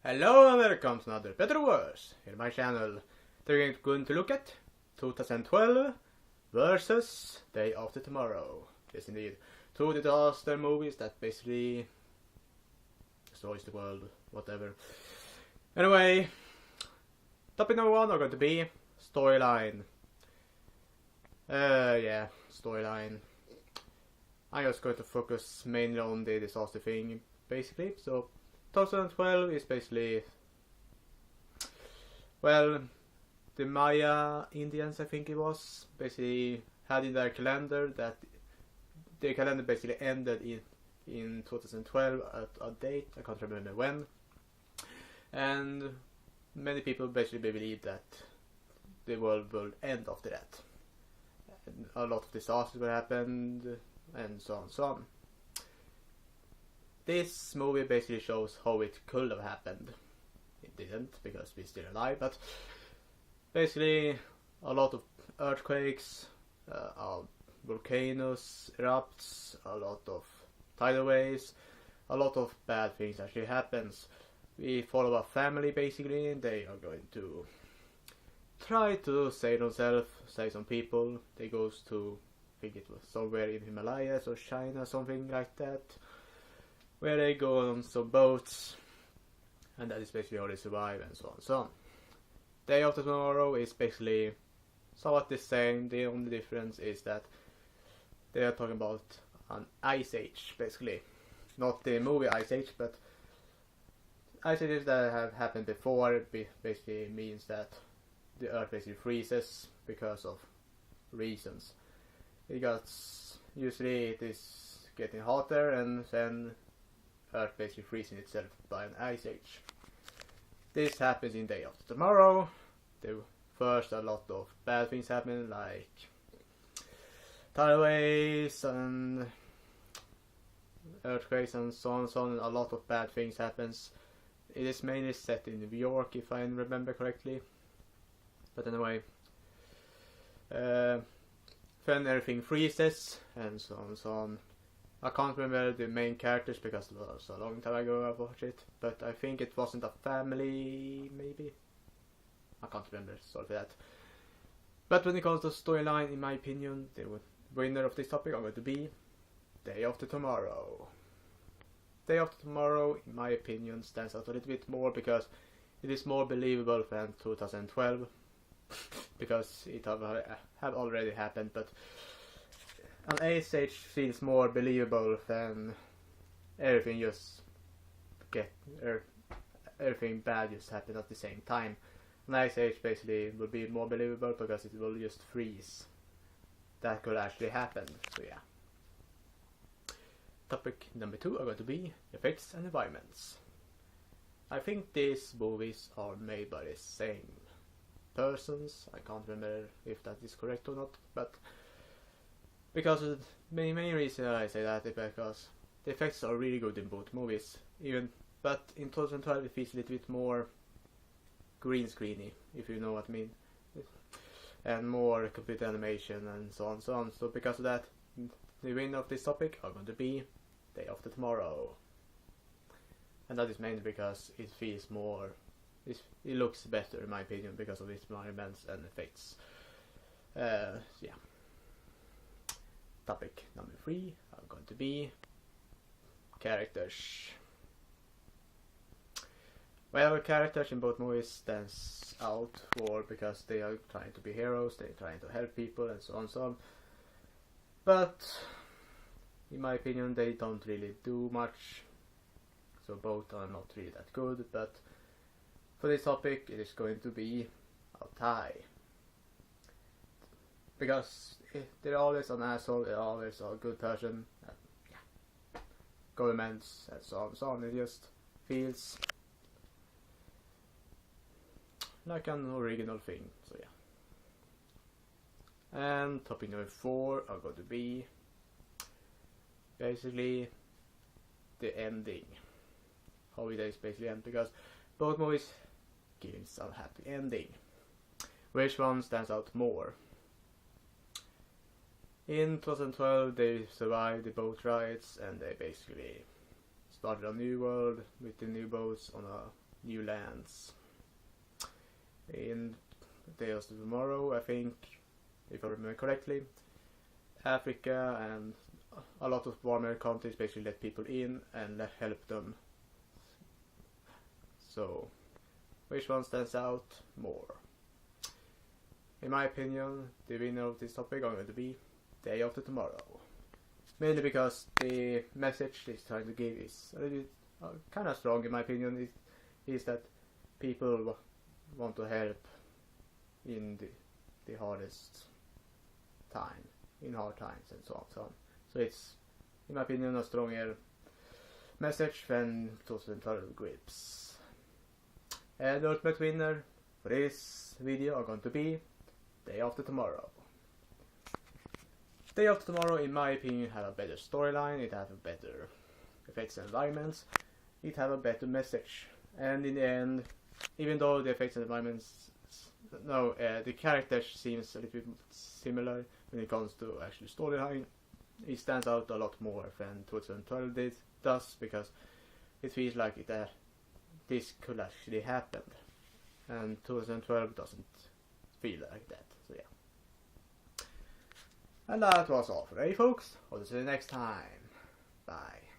Hello and welcome to another Better or Worse in my channel. Today we're going to look at 2012 versus Day After Tomorrow. Yes indeed, two disaster movies that basically destroys the world, whatever. Anyway, topic number one are going to be storyline. Storyline. I'm just going to focus mainly on the disaster thing, basically. So 2012 is basically, well, the Maya Indians, I think it was, basically had in their calendar that their calendar basically ended in 2012 at a date, I can't remember when, and many people basically believe that the world will end after that. And a lot of disasters will happen, and so on, so on. This movie basically shows how it could have happened. It didn't, because we're still alive, but basically a lot of earthquakes, volcanoes erupts, a lot of tidal waves, a lot of bad things actually happens. We follow a family basically, and they are going to try to save themselves, save some people. They goes to, I think it was somewhere in Himalayas or China, something like that, where they go on some boats, and that is basically how they survive, and so on and so on. Day After Tomorrow is basically somewhat the same. The only difference is that they are talking about an ice age, basically. Not the movie Ice Age, but ice ages that have happened before. Basically means that the earth basically freezes because of reasons. Usually it is getting hotter, and then Earth basically freezing itself by an ice age. This happens in Day After Tomorrow. First, a lot of bad things happen, like tidal waves and earthquakes and so on, so on. A lot of bad things happens. It is mainly set in New York, if I remember correctly. But anyway, then everything freezes, and so on, so on. I can't remember the main characters because it was a long time ago I watched it, but I think it wasn't a family, maybe? I can't remember, sorry for that. But when it comes to storyline, in my opinion, the winner of this topic are going to be Day After Tomorrow. Day After Tomorrow, in my opinion, stands out a little bit more because it is more believable than 2012, because it have already happened, but an ice age feels more believable than everything everything bad just happen at the same time. An ice age basically will be more believable because it will just freeze. That could actually happen, so yeah. Topic number two are going to be effects and environments. I think these movies are made by the same persons. I can't remember if that is correct or not, but because the main reason I say that is because the effects are really good in both movies. But in 2012 it feels a little bit more green screeny, if you know what I mean, and more computer animation and so on, so on. So because of that, the winner of this topic are going to be Day After Tomorrow, and that is mainly because it feels more. It looks better in my opinion because of its environments and effects. Yeah. Topic number three are going to be characters. Well, characters in both movies stands out because they are trying to be heroes, they're trying to help people, and so on, so on. But in my opinion, they don't really do much. So both are not really that good. But for this topic, it is going to be a tie, because they're always an asshole, they're always a good person, governments, and so on, so on. It just feels like an original thing, so yeah. And topic number four are going to be basically the ending. How it is basically end, because both movies give some happy ending. Which one stands out more? In 2012 they survived the boat riots, and they basically started a new world with the new boats on a new lands. In the day after tomorrow, I think, if I remember correctly, Africa and a lot of warmer countries basically let people in and help them. So, which one stands out more? In my opinion, the winner of this topic are going to be Day After Tomorrow. Mainly because the message it's trying to give is a little bit kind of strong in my opinion. Is that people want to help in the hardest time, in hard times and so on. So it's, in my opinion, a stronger message than 2012 Grips. And the ultimate winner for this video are going to be Day After Tomorrow. Day After Tomorrow, in my opinion, have a better storyline, it have a better effects and environments, it have a better message. And in the end, even though the effects and environments, the characters seems a little bit similar when it comes to actual storyline, it stands out a lot more than 2012 does, because it feels like this could actually happen, and 2012 doesn't feel like that. So yeah. And that was all for today, folks. I'll see you next time. Bye.